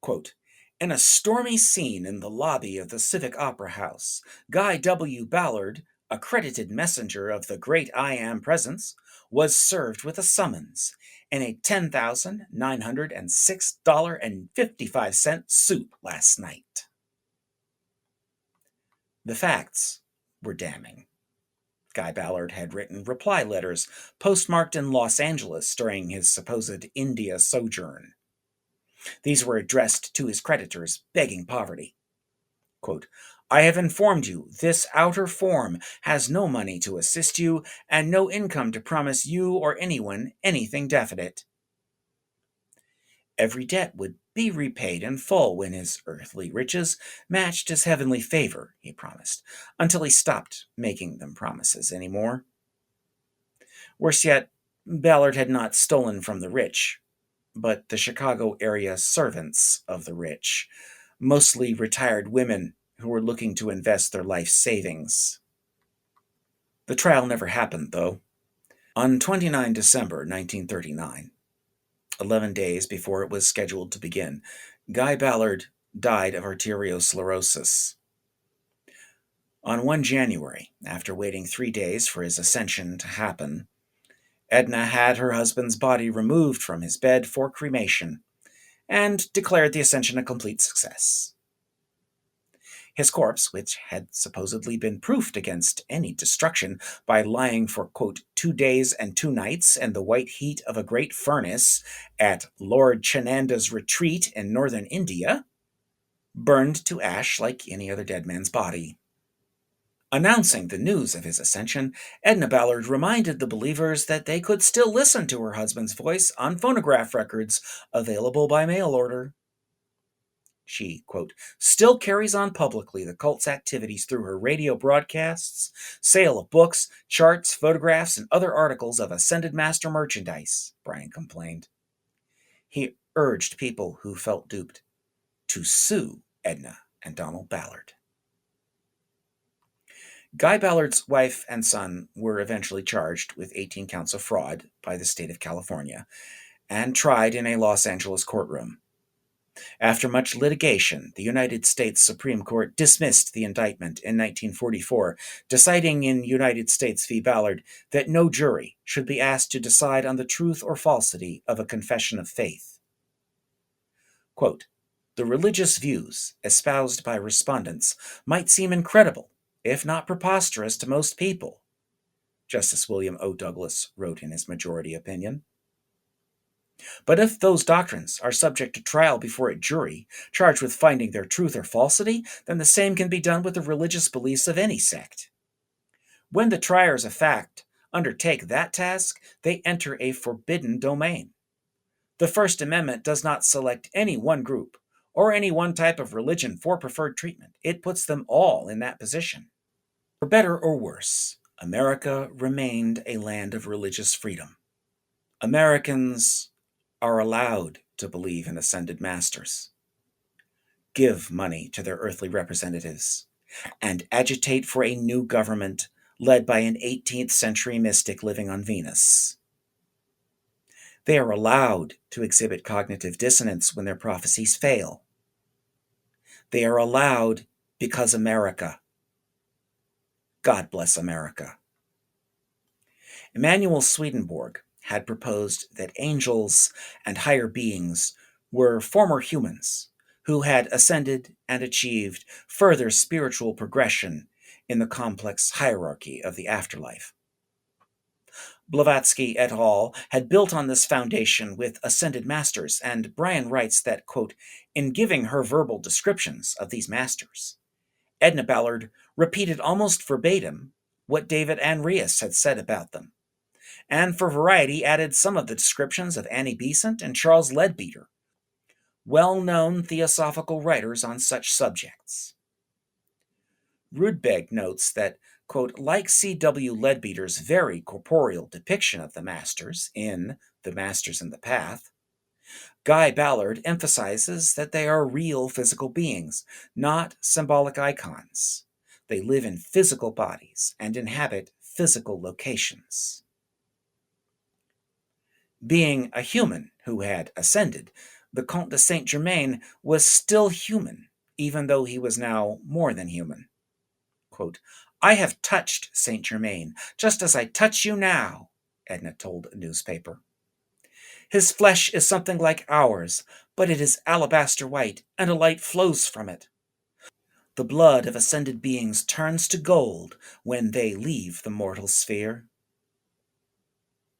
Quote, in a stormy scene in the lobby of the Civic Opera House, Guy W. Ballard accredited messenger of the great I Am presence, was served with a summons in a $10,906.55 suit last night. The facts were damning. Guy Ballard had written reply letters postmarked in Los Angeles during his supposed India sojourn. These were addressed to his creditors, begging poverty. Quote, I have informed you this outer form has no money to assist you and no income to promise you or anyone anything definite. Every debt would be repaid in full when his earthly riches matched his heavenly favor, he promised, until he stopped making them promises anymore. Worse yet, Ballard had not stolen from the rich, but the Chicago area servants of the rich, mostly retired women who were looking to invest their life savings. The trial never happened, though. On 29 December 1939, 11 days before it was scheduled to begin, Guy Ballard died of arteriosclerosis. On 1 January, after waiting 3 days for his ascension to happen, Edna had her husband's body removed from his bed for cremation and declared the ascension a complete success. His corpse, which had supposedly been proofed against any destruction by lying for, quote, 2 days and 2 nights in the white heat of a great furnace at Lord Chananda's retreat in northern India, burned to ash like any other dead man's body. Announcing the news of his ascension, Edna Ballard reminded the believers that they could still listen to her husband's voice on phonograph records available by mail order. She, quote, still carries on publicly the cult's activities through her radio broadcasts, sale of books, charts, photographs, and other articles of Ascended Master merchandise, Brian complained. He urged people who felt duped to sue Edna and Donald Ballard. Guy Ballard's wife and son were eventually charged with 18 counts of fraud by the state of California and tried in a Los Angeles courtroom. After much litigation, the United States Supreme Court dismissed the indictment in 1944, deciding in United States v. Ballard that no jury should be asked to decide on the truth or falsity of a confession of faith. Quote, the religious views espoused by respondents might seem incredible, if not preposterous to most people, Justice William O. Douglas wrote in his majority opinion. But if those doctrines are subject to trial before a jury charged with finding their truth or falsity, then the same can be done with the religious beliefs of any sect. When the triers of fact undertake that task, they enter a forbidden domain. The First Amendment does not select any one group or any one type of religion for preferred treatment. It puts them all in that position. For better or worse, America remained a land of religious freedom. Americans are allowed to believe in ascended masters, give money to their earthly representatives, and agitate for a new government led by an 18th century mystic living on Venus. They are allowed to exhibit cognitive dissonance when their prophecies fail. They are allowed because America. God bless America. Emanuel Swedenborg had proposed that angels and higher beings were former humans who had ascended and achieved further spiritual progression in the complex hierarchy of the afterlife. Blavatsky et al. Had built on this foundation with ascended masters, and Brian writes that, quote, in giving her verbal descriptions of these masters, Edna Ballard repeated almost verbatim what David Anrias had said about them, and for variety added some of the descriptions of Annie Besant and Charles Leadbeater, well-known theosophical writers on such subjects. Rudbeg notes that, quote, like C.W. Leadbeater's very corporeal depiction of the Masters in The Masters in the Path, Guy Ballard emphasizes that they are real physical beings, not symbolic icons. They live in physical bodies and inhabit physical locations. Being a human who had ascended, the Comte de Saint-Germain was still human, even though he was now more than human. Quote, "I have touched Saint Germain, just as I touch you now," Edna told a newspaper. "His flesh is something like ours, but it is alabaster white, and a light flows from it. The blood of ascended beings turns to gold when they leave the mortal sphere."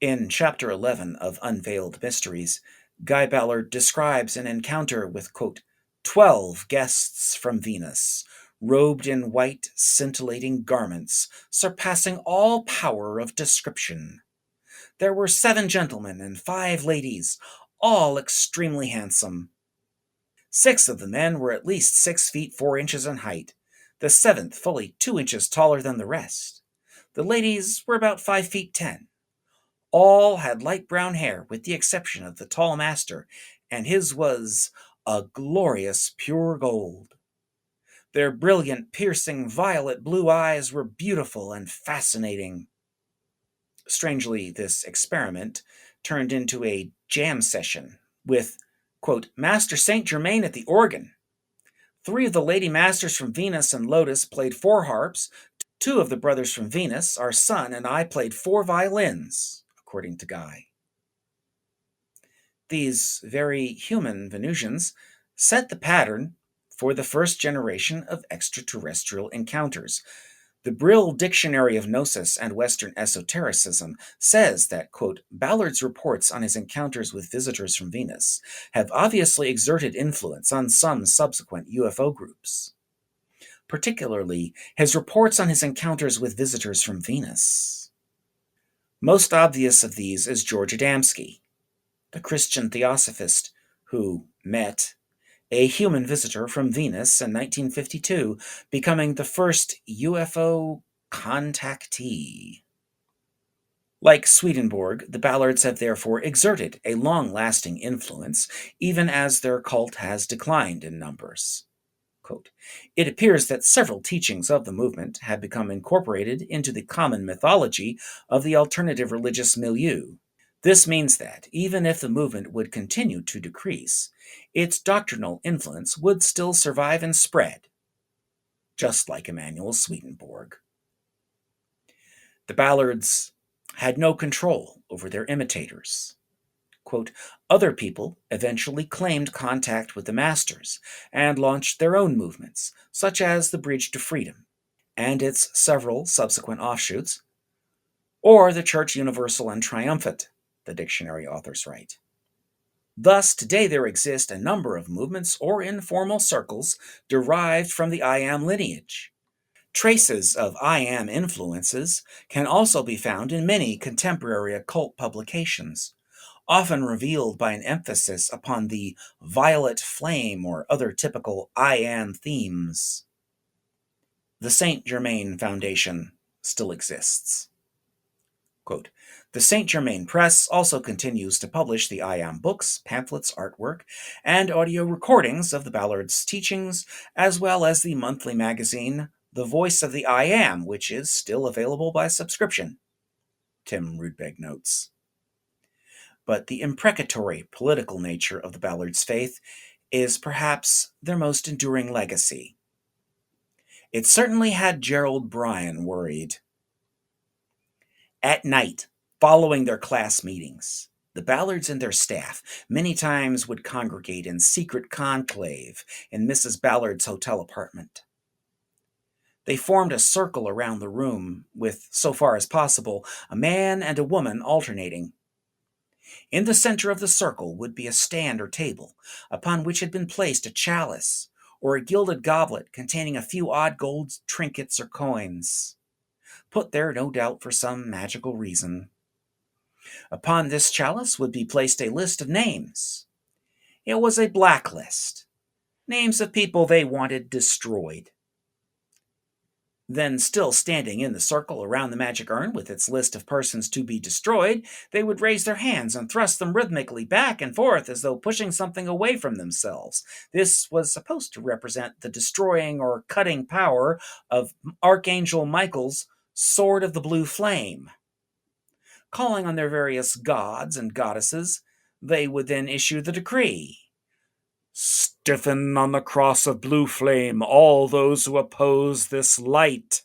In Chapter 11 of Unveiled Mysteries, Guy Ballard describes an encounter with, quote, 12 guests from Venus, robed in white, scintillating garments, surpassing all power of description. There were 7 gentlemen and 5 ladies, all extremely handsome. 6 of the men were at least 6 feet 4 inches in height, the 7th fully 2 inches taller than the rest. The ladies were about 5 feet 10. All had light brown hair, with the exception of the tall master, and his was a glorious pure gold. Their brilliant, piercing, violet blue eyes were beautiful and fascinating. Strangely, this experiment turned into a jam session with, quote, Master Saint Germain at the organ. 3 of the lady masters from Venus and Lotus played 4 harps. 2 of the brothers from Venus, our son and I, played 4 violins, according to Guy. These very human Venusians set the pattern for the first generation of extraterrestrial encounters. The Brill Dictionary of Gnosis and Western Esotericism says that, quote, Ballard's reports on his encounters with visitors from Venus have obviously exerted influence on some subsequent UFO groups, particularly his reports on his encounters with visitors from Venus. Most obvious of these is George Adamski, the Christian Theosophist who met a human visitor from Venus in 1952, becoming the first UFO contactee. Like Swedenborg, the Ballards have therefore exerted a long-lasting influence, even as their cult has declined in numbers. Quote, it appears that several teachings of the movement have become incorporated into the common mythology of the alternative religious milieu. This means that, even if the movement would continue to decrease, its doctrinal influence would still survive and spread, just like Emanuel Swedenborg. The Ballards had no control over their imitators. Quote, other people eventually claimed contact with the masters and launched their own movements, such as the Bridge to Freedom and its several subsequent offshoots, or the Church Universal and Triumphant, the dictionary authors write. Thus, today there exist a number of movements or informal circles derived from the I Am lineage. Traces of I Am influences can also be found in many contemporary occult publications, often revealed by an emphasis upon the violet flame or other typical I Am themes. The Saint Germain Foundation still exists. Quote, the Saint Germain Press also continues to publish the I Am books, pamphlets, artwork, and audio recordings of the Ballards' teachings, as well as the monthly magazine, The Voice of the I Am, which is still available by subscription, Tim Rudbeg notes. But the imprecatory political nature of the Ballards' faith is perhaps their most enduring legacy. It certainly had Gerald Bryan worried. At night, following their class meetings, the Ballards and their staff many times would congregate in secret conclave in Mrs. Ballard's hotel apartment. They formed a circle around the room with, so far as possible, a man and a woman alternating. In the center of the circle would be a stand or table, upon which had been placed a chalice or a gilded goblet containing a few odd gold trinkets or coins, put there no doubt for some magical reason. Upon this chalice would be placed a list of names. It was a blacklist, names of people they wanted destroyed. Then, still standing in the circle around the magic urn with its list of persons to be destroyed, they would raise their hands and thrust them rhythmically back and forth as though pushing something away from themselves. This was supposed to represent the destroying or cutting power of Archangel Michael's Sword of the Blue Flame. Calling on their various gods and goddesses, they would then issue the decree. Stiffen on the cross of blue flame all those who oppose this light.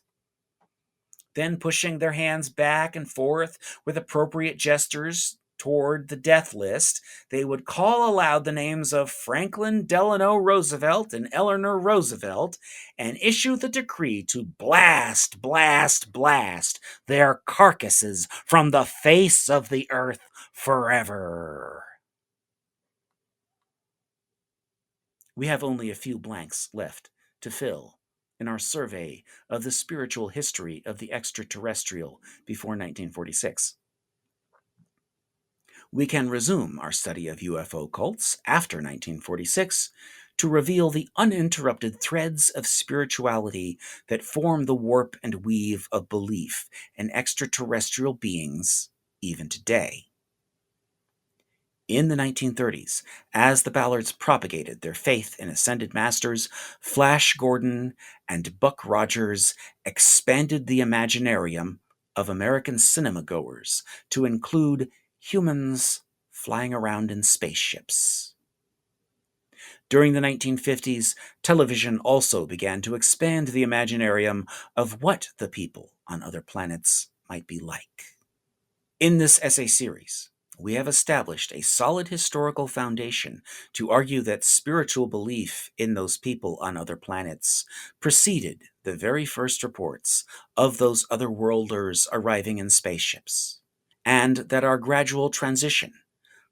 then pushing their hands back and forth with appropriate gestures toward the death list, they would call aloud the names of Franklin Delano Roosevelt and Eleanor Roosevelt and issue the decree to blast, blast, blast their carcasses from the face of the earth forever. We have only a few blanks left to fill in our survey of the spiritual history of the extraterrestrial before 1946. We can resume our study of UFO cults after 1946 to reveal the uninterrupted threads of spirituality that form the warp and weave of belief in extraterrestrial beings even today. In the 1930s, as the Ballards propagated their faith in ascended masters, Flash Gordon and Buck Rogers expanded the imaginarium of American cinema-goers to include humans flying around in spaceships. During the 1950s, television also began to expand the imaginarium of what the people on other planets might be like. In this essay series, we have established a solid historical foundation to argue that spiritual belief in those people on other planets preceded the very first reports of those otherworlders arriving in spaceships, and that our gradual transition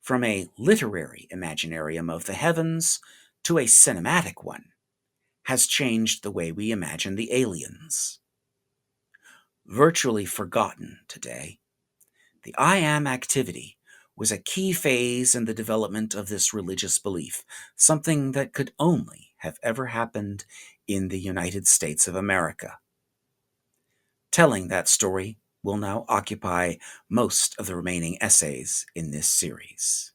from a literary imaginarium of the heavens to a cinematic one has changed the way we imagine the aliens. Virtually forgotten today, the I Am activity was a key phase in the development of this religious belief, something that could only have ever happened in the United States of America. Telling that story will now occupy most of the remaining essays in this series.